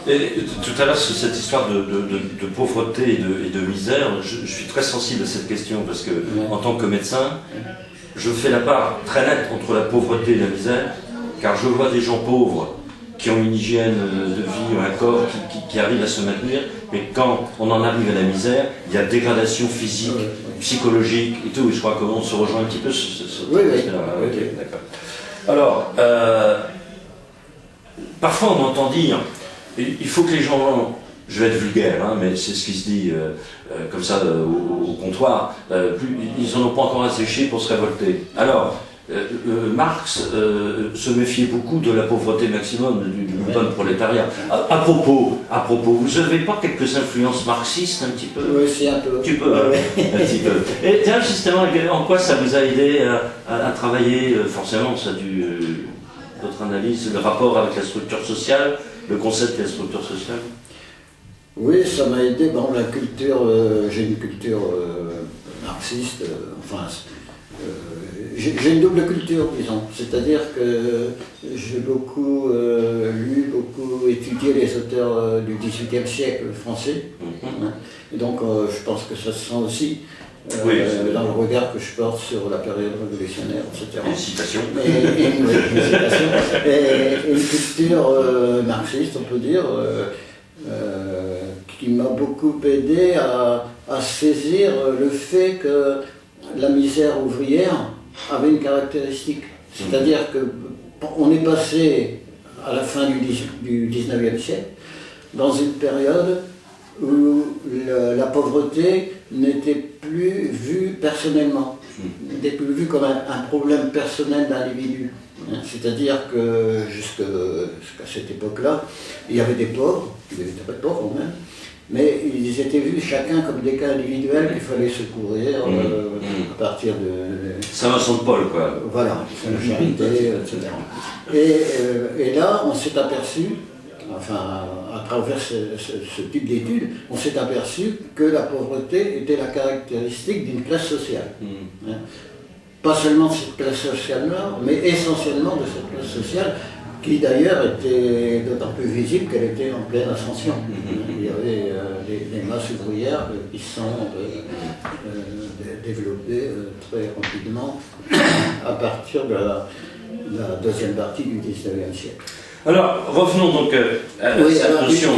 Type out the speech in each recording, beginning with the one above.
Et tout à l'heure, sur cette histoire de pauvreté et de misère, je suis très sensible à cette question parce que, en tant que médecin, je fais la part très nette entre la pauvreté et la misère, car je vois des gens pauvres qui ont une hygiène de vie, un corps qui arrive à se maintenir, mais quand on en arrive à la misère, il y a dégradation physique, psychologique et tout, et je crois qu'on se rejoint un petit peu sur ce oui. Ok, d'accord. Alors, parfois on entend dire, il faut que les gens, je vais être vulgaire, hein, mais c'est ce qui se dit comme ça au comptoir, ils n'en ont pas encore asséché pour se révolter. Alors, Marx se méfiait beaucoup de la pauvreté maximum du bon prolétariat. À propos, vous n'avez pas quelques influences marxistes un petit peu? Oui, c'est un peu. Un petit peu. Un petit peu. Et tiens, justement, en quoi ça vous a aidé à travailler? Forcément, ça a dû, votre analyse, le rapport avec la structure sociale, le concept de la structure sociale? Oui, ça m'a aidé. Bon, la culture, j'ai une culture marxiste, j'ai une double culture, disons. C'est-à-dire que j'ai beaucoup lu, beaucoup étudié les auteurs du XVIIIe siècle français. Et donc, je pense que ça se sent aussi dans le regard que je porte sur la période révolutionnaire, etc. Une citation. Et une culture marxiste, on peut dire, qui m'a beaucoup aidé à saisir le fait que la misère ouvrière avait une caractéristique. C'est-à-dire qu'on est passé à la fin du 19e siècle dans une période où la pauvreté n'était plus vue personnellement, n'était plus vue comme un problème personnel d'individu. C'est-à-dire que jusqu'à cette époque-là, il y avait des pauvres, il y avait très pauvres même, mais ils étaient vus chacun comme des cas individuels qu'il fallait secourir à partir de... Saint-Vincent de Paul, quoi. Voilà, la charité, etc. Et là, on s'est aperçu, enfin, à travers ce type d'études, on s'est aperçu que la pauvreté était la caractéristique d'une classe sociale. Pas seulement de cette classe sociale-là, mais essentiellement de cette classe sociale, qui d'ailleurs était d'autant plus visible qu'elle était en pleine ascension. Il y avait des masses ouvrières qui sont développées très rapidement à partir de la deuxième partie du XIXe siècle. Alors, revenons donc à cette notion.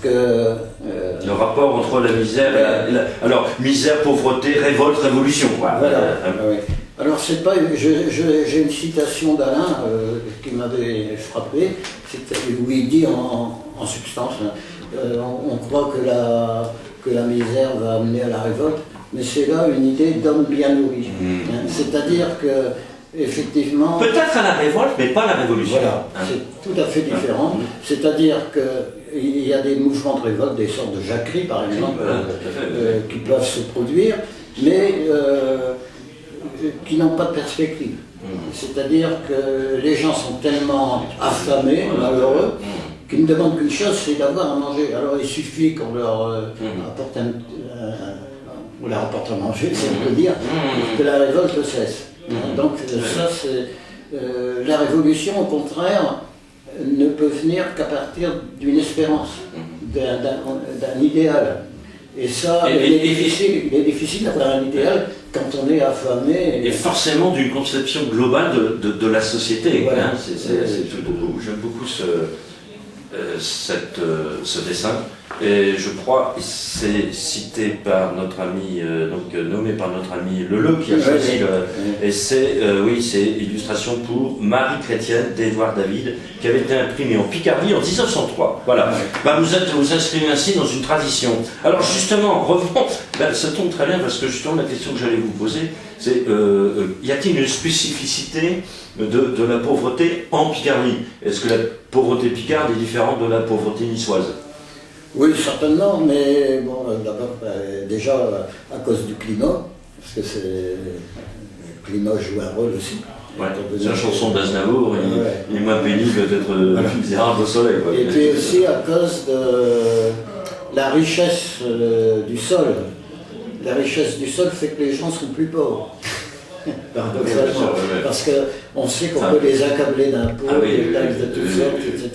Le rapport entre la misère et alors, misère, pauvreté, révolte, révolution. Voilà. Alors, c'est pas. J'ai une citation d'Alain qui m'avait frappé, où il dit en substance on croit que la misère va amener à la révolte, mais c'est là une idée d'homme bien nourri. C'est-à-dire que, effectivement. Peut-être à la révolte, mais pas à la révolution. Voilà, c'est tout à fait différent. C'est-à-dire qu'il y a des mouvements de révolte, des sortes de jacqueries, par exemple, qui peuvent se produire, mais qui n'ont pas de perspective. C'est-à-dire que les gens sont tellement affamés, malheureux, qu'ils ne demandent qu'une chose, c'est d'avoir à manger. Alors il suffit qu'on leur apporte on leur apporte à manger, si on peut dire, pour que la révolte cesse. Donc ça, c'est la révolution, au contraire, ne peut venir qu'à partir d'une espérance, d'un idéal. Et ça, il est difficile d'avoir un idéal quand on est affamé. Et forcément d'une conception globale de la société. Voilà. J'aime beaucoup ce dessin. Et je crois que c'est cité par notre ami, nommé par notre ami Leleu qui a choisi et c'est illustration pour Marie chrétienne d'Édouard David qui avait été imprimée en Picardie en 1903. Voilà. Vous inscrivez ainsi dans une tradition. Alors justement, revenons, ça tombe très bien parce que justement la question que j'allais vous poser, c'est y a-t-il une spécificité de la pauvreté en Picardie? Est-ce que la pauvreté picarde est différente de la pauvreté niçoise? Oui, certainement, mais bon, d'abord, déjà à cause du climat, parce que le climat joue un rôle aussi. C'est la chanson d'Aznavour, il est moins pénible d'être misérable au soleil. Et puis aussi à cause de la richesse du sol. La richesse du sol fait que les gens sont plus pauvres. paradoxalement, parce qu'on sait qu'on peut les accabler d'impôts, de taxes de toutes sortes, etc.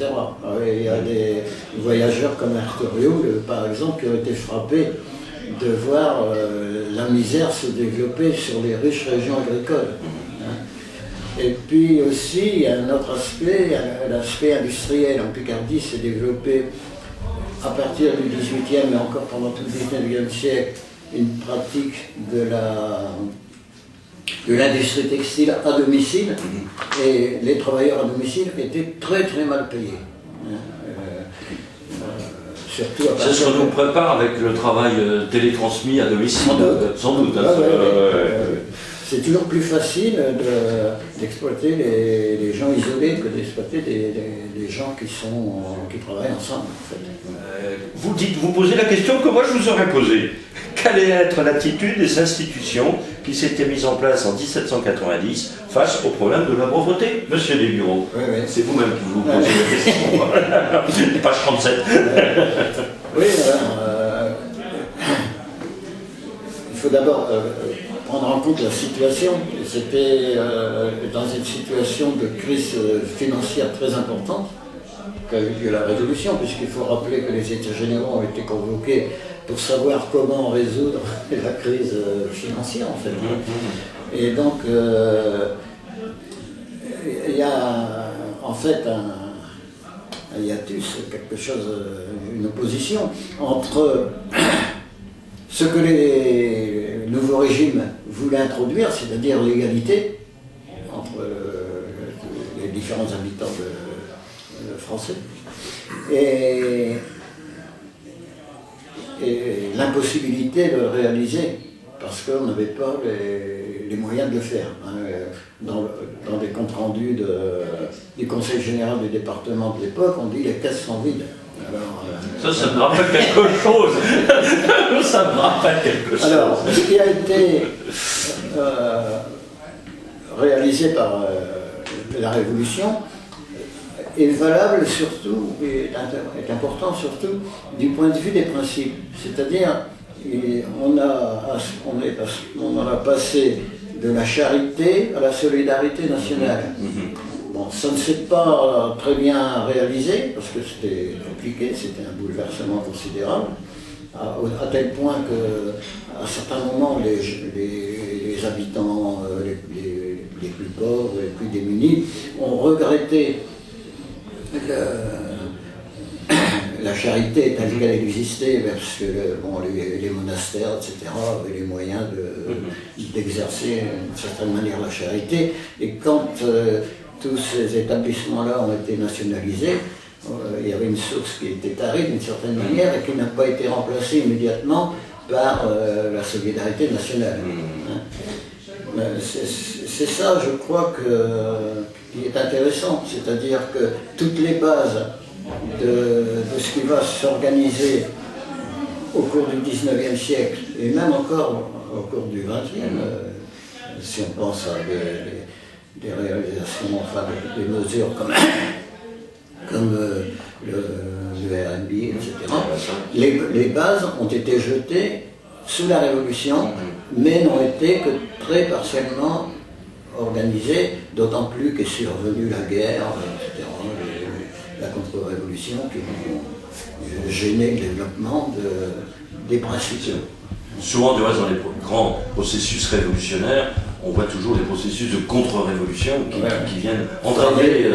Il y a des voyageurs comme Arthurio, par exemple, qui ont été frappés de voir la misère se développer sur les riches régions agricoles. Et puis aussi, il y a un autre aspect, l'aspect industriel. En Picardie s'est développé à partir du XVIIIe et encore pendant tout le XIXe siècle une pratique de l'industrie textile à domicile, et les travailleurs à domicile étaient très très mal payés. Surtout c'est ce qu'on nous prépare avec le travail télétransmis à domicile, sans doute. C'est toujours plus facile d'exploiter les gens isolés que d'exploiter des gens qui travaillent ensemble. En fait. Vous posez la question que moi je vous aurais posée. Quelle allait être l'attitude des institutions qui s'étaient mises en place en 1790 face au problème de la pauvreté? Monsieur Desbureaux, c'est vous-même qui vous posez la question. Page 37. Oui, il faut d'abord prendre en compte la situation. C'était dans une situation de crise financière très importante qu'a eu lieu la Révolution, puisqu'il faut rappeler que les États généraux ont été convoqués pour savoir comment résoudre la crise financière, en fait. Et donc, il y a en fait un hiatus, quelque chose, une opposition entre ce que les nouveaux régimes voulaient introduire, c'est-à-dire l'égalité entre les différents habitants français, et l'impossibilité de le réaliser, parce qu'on n'avait pas les moyens de le faire. Dans des comptes rendus du Conseil général du département de l'époque, on dit les caisses sont vides. Alors, ça me rappelle quelque chose. Ça me rappelle quelque chose. Alors, ce qui a été réalisé par la Révolution est valable surtout, est important surtout du point de vue des principes. C'est-à-dire, on en a passé de la charité à la solidarité nationale. Bon, ça ne s'est pas très bien réalisé, parce que c'était compliqué, c'était un bouleversement considérable, à tel point qu'à certains moments, les habitants les plus pauvres, les plus démunis, ont regretté la charité telle qu'elle existait, parce que les monastères, etc., avaient les moyens d'exercer d'une certaine manière la charité. Et quand tous ces établissements-là ont été nationalisés, il y avait une source qui était tarie d'une certaine manière et qui n'a pas été remplacée immédiatement par la solidarité nationale. C'est ça, je crois, qui est intéressant, c'est-à-dire que toutes les bases de ce qui va s'organiser au cours du XIXe siècle, et même encore au cours du XXe, si on pense à des réalisations, enfin des mesures comme le RNB, etc. Les bases ont été jetées sous la Révolution, mais n'ont été que très partiellement organisées, d'autant plus qu'est survenue la guerre, etc., la contre-révolution qui ont gêné le développement des principes. Souvent, du reste, dans les grands processus révolutionnaires, on voit toujours des processus de contre-révolution qui viennent entraver